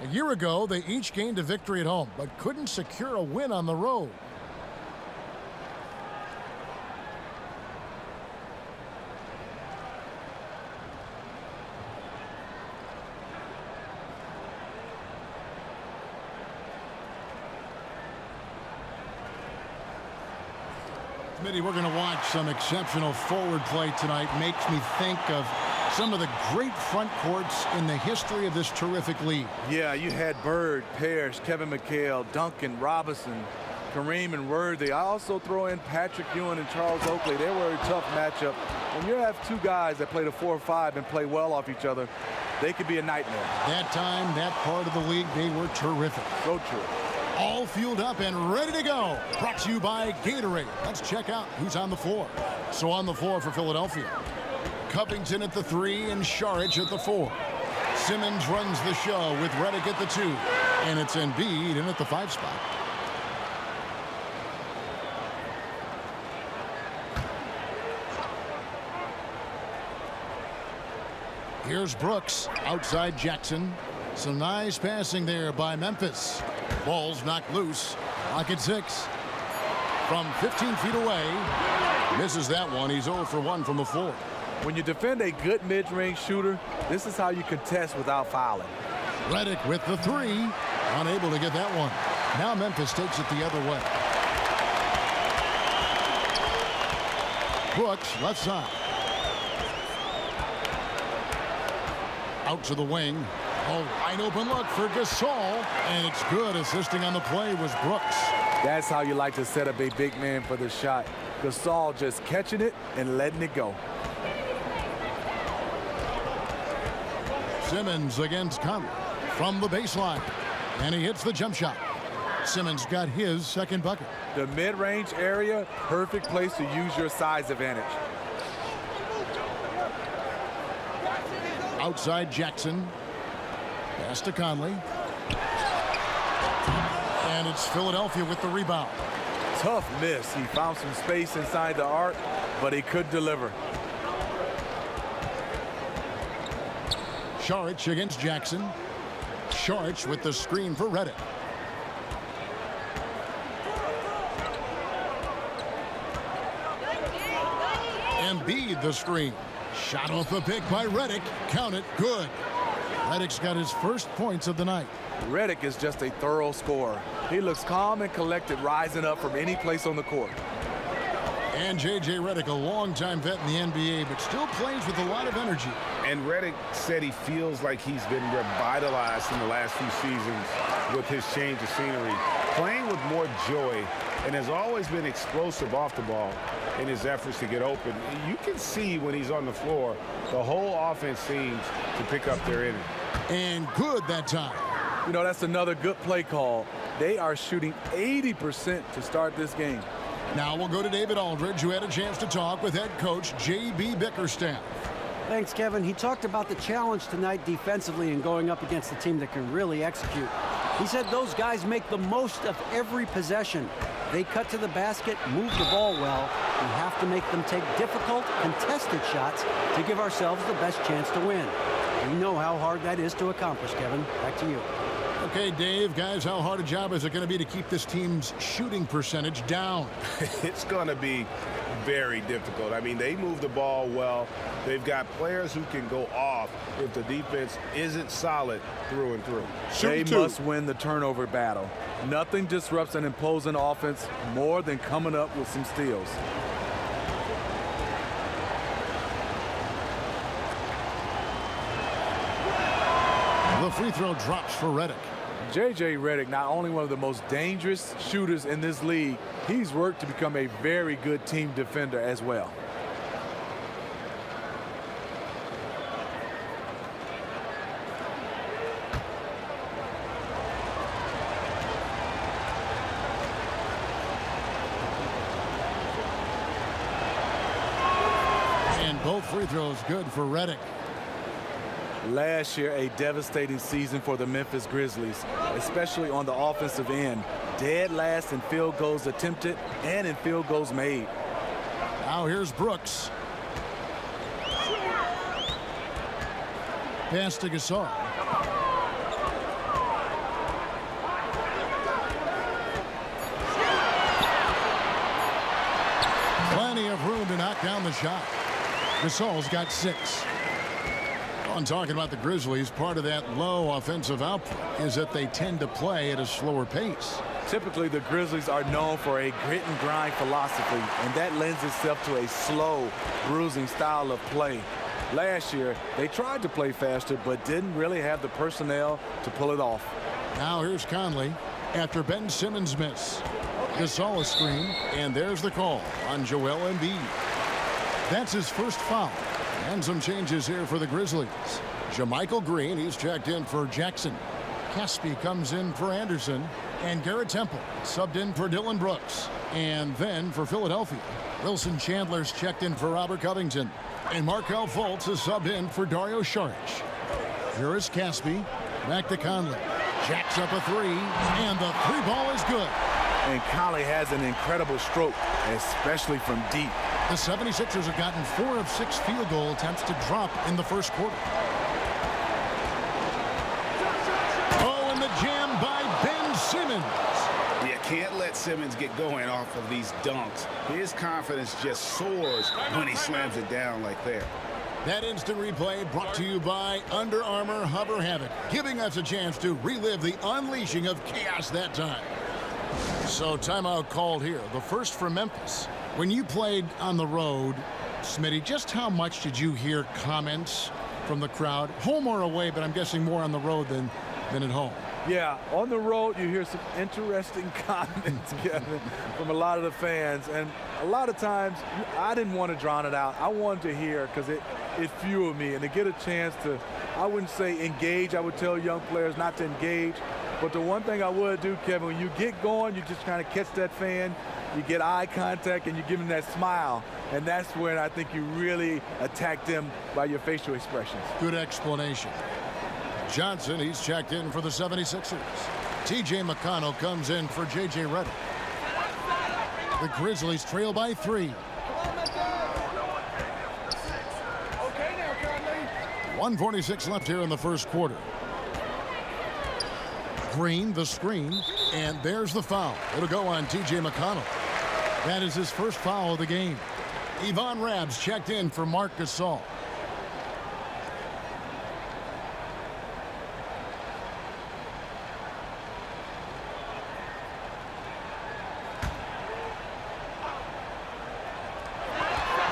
A year ago, they each gained a victory at home, but couldn't secure a win on the road. Smitty, we're going to watch some exceptional forward play tonight. Makes me think of some of the great front courts in the history of this terrific league. Yeah, you had Bird, Parrish, Kevin McHale, Duncan, Robinson, Kareem, and Worthy. I also throw in Patrick Ewing and Charles Oakley. They were a tough matchup. When you have two guys that play the 4-5 and play well off each other, they could be a nightmare. That time, that part of the league, they were terrific. So true. All fueled up and ready to go. Brought to you by Gatorade. Let's check out who's on the floor. So on the floor for Philadelphia, Covington at the 3 and Saric at the 4. Simmons runs the show with Reddick at the 2. And it's Embiid in at the 5 spot. Here's Brooks outside Jackson. Some nice passing there by Memphis. Ball's knocked loose. Clock at 6. From 15 feet away. Misses that one. He's 0 for 1 from the floor. When you defend a good mid-range shooter, this is how you contest without fouling. Reddick with the 3. Unable to get that one. Now Memphis takes it the other way. Brooks, left side. Out to the wing. A wide open look for Gasol. And it's good. Assisting on the play was Brooks. That's how you like to set up a big man for the shot. Gasol just catching it and letting it go. Simmons against Conley from the baseline. And he hits the jump shot. Simmons got his second bucket. The mid-range area, perfect place to use your size advantage. Outside Jackson. Pass to Conley. And it's Philadelphia with the rebound. Tough miss. He found some space inside the arc, but he could deliver. Saric against Jackson. Saric with the screen for Reddick. Embiid the screen. Shot off the pick by Reddick. Count it. Good. Reddick's got his first points of the night. Reddick is just a thorough scorer. He looks calm and collected, rising up from any place on the court. And J.J. Reddick, a longtime vet in the NBA, but still plays with a lot of energy. And Reddick said he feels like he's been revitalized in the last few seasons with his change of scenery, playing with more joy, and has always been explosive off the ball in his efforts to get open. You can see when he's on the floor, the whole offense seems to pick up their energy. And good that time. You know, that's another good play call. They are shooting 80% to start this game. Now we'll go to David Aldridge, who had a chance to talk with head coach J.B. Bickerstaff. Thanks, Kevin. He talked about the challenge tonight defensively and going up against a team that can really execute. He said those guys make the most of every possession. They cut to the basket, move the ball well. We have to make them take difficult, contested shots to give ourselves the best chance to win. We know how hard that is to accomplish, Kevin. Back to you. Okay, Dave, guys, how hard a job is it going to be to keep this team's shooting percentage down? It's going to be very difficult. I mean, they move the ball well. They've got players who can go off if the defense isn't solid through and through. They must win the turnover battle. Nothing disrupts an imposing offense more than coming up with some steals. The free throw drops for Reddick. J.J. Reddick, not only one of the most dangerous shooters in this league, he's worked to become a very good team defender as well. And both free throws good for Reddick. Last year, a devastating season for the Memphis Grizzlies, especially on the offensive end. Dead last in field goals attempted and in field goals made. Now here's Brooks. Pass to Gasol. shot. Gasol's got 6. On talking about the Grizzlies, part of that low offensive output is that they tend to play at a slower pace. Typically, the Grizzlies are known for a grit and grind philosophy, and that lends itself to a slow, bruising style of play. Last year, they tried to play faster, but didn't really have the personnel to pull it off. Now here's Conley after Ben Simmons' miss. Gasol a screen, and there's the call on Joel Embiid. That's his first foul. And some changes here for the Grizzlies. JaMychal Green, he's checked in for Jackson. Caspi comes in for Anderson. And Garrett Temple subbed in for Dylan Brooks. And then for Philadelphia, Wilson Chandler's checked in for Robert Covington. And Markelle Fultz is subbed in for Dario Saric. Here is Caspi. Back to Conley. Jacks up a 3. And the 3 ball is good. And Conley has an incredible stroke, especially from deep. The 76ers have gotten 4 of 6 field goal attempts to drop in the first quarter. Oh, and the jam by Ben Simmons. You can't let Simmons get going off of these dunks. His confidence just soars when he slams it down like that. That instant replay brought to you by Under Armour Hover Havoc, giving us a chance to relive the unleashing of chaos that time. So timeout called here, the first for Memphis. When you played on the road, Smitty, just how much did you hear comments from the crowd? Home or away, but I'm guessing more on the road than at home. Yeah, on the road you hear some interesting comments, Kevin, from a lot of the fans. And a lot of times I didn't want to drown it out. I wanted to hear because it fueled me. And to get a chance to, I wouldn't say engage. I would tell young players not to engage. But the one thing I would do, Kevin, when you get going, you just kind of catch that fan. You get eye contact and you give them that smile. And that's when I think you really attack them by your facial expressions. Good explanation. Johnson, he's checked in for the 76ers. T.J. McConnell comes in for J.J. Reddick. The Grizzlies trail by 3. 1:46 left here in the first quarter. Green, the screen, and there's the foul. It'll go on T.J. McConnell. That is his first foul of the game. Yvonne Rabs checked in for Marc Gasol.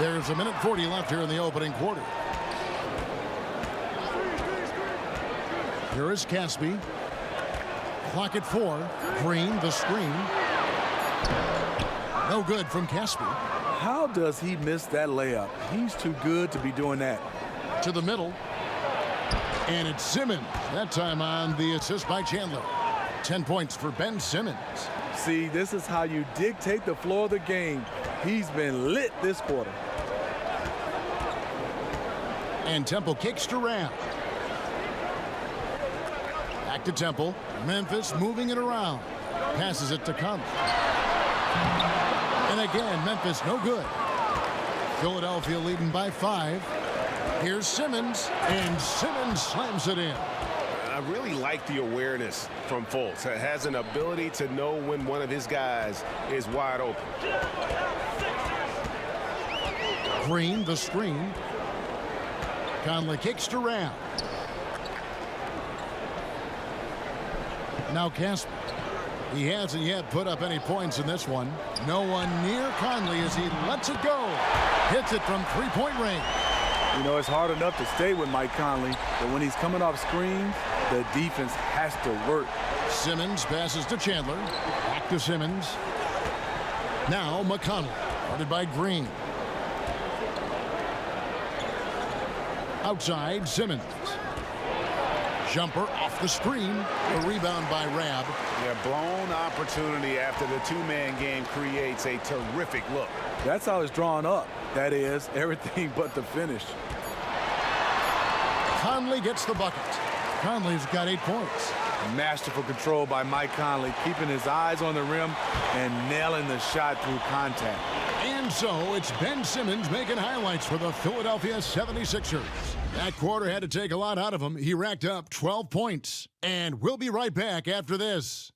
There's 1:40 left here in the opening quarter. Here is Caspi. Clock at 4. Green, the screen. No good from Caspi. How does he miss that layup? He's too good to be doing that. To the middle. And it's Simmons. That time on the assist by Chandler. 10 points for Ben Simmons. See, this is how you dictate the flow of the game. He's been lit this quarter. And Temple kicks to Ram. Back to Temple. Memphis moving it around. Passes it to Conley. And again, Memphis no good. Philadelphia leading by 5. Here's Simmons, and Simmons slams it in. I really like the awareness from Fultz. It has an ability to know when one of his guys is wide open. Green, the screen. Conley kicks to Ram. Now Caspi. He hasn't yet put up any points in this one. No one near Conley as he lets it go. Hits it from three-point range. You know, it's hard enough to stay with Mike Conley, but when he's coming off screens, the defense has to work. Simmons passes to Chandler. Back to Simmons. Now McConnell, guarded by Green. Outside, Simmons. Jumper off the screen. A rebound by Rab. Yeah, blown opportunity after the two-man game creates a terrific look. That's how it's drawn up. That is, everything but the finish. Conley gets the bucket. Conley's got 8 points. Masterful control by Mike Conley, keeping his eyes on the rim and nailing the shot through contact. And so it's Ben Simmons making highlights for the Philadelphia 76ers. That quarter had to take a lot out of him. He racked up 12 points. And we'll be right back after this.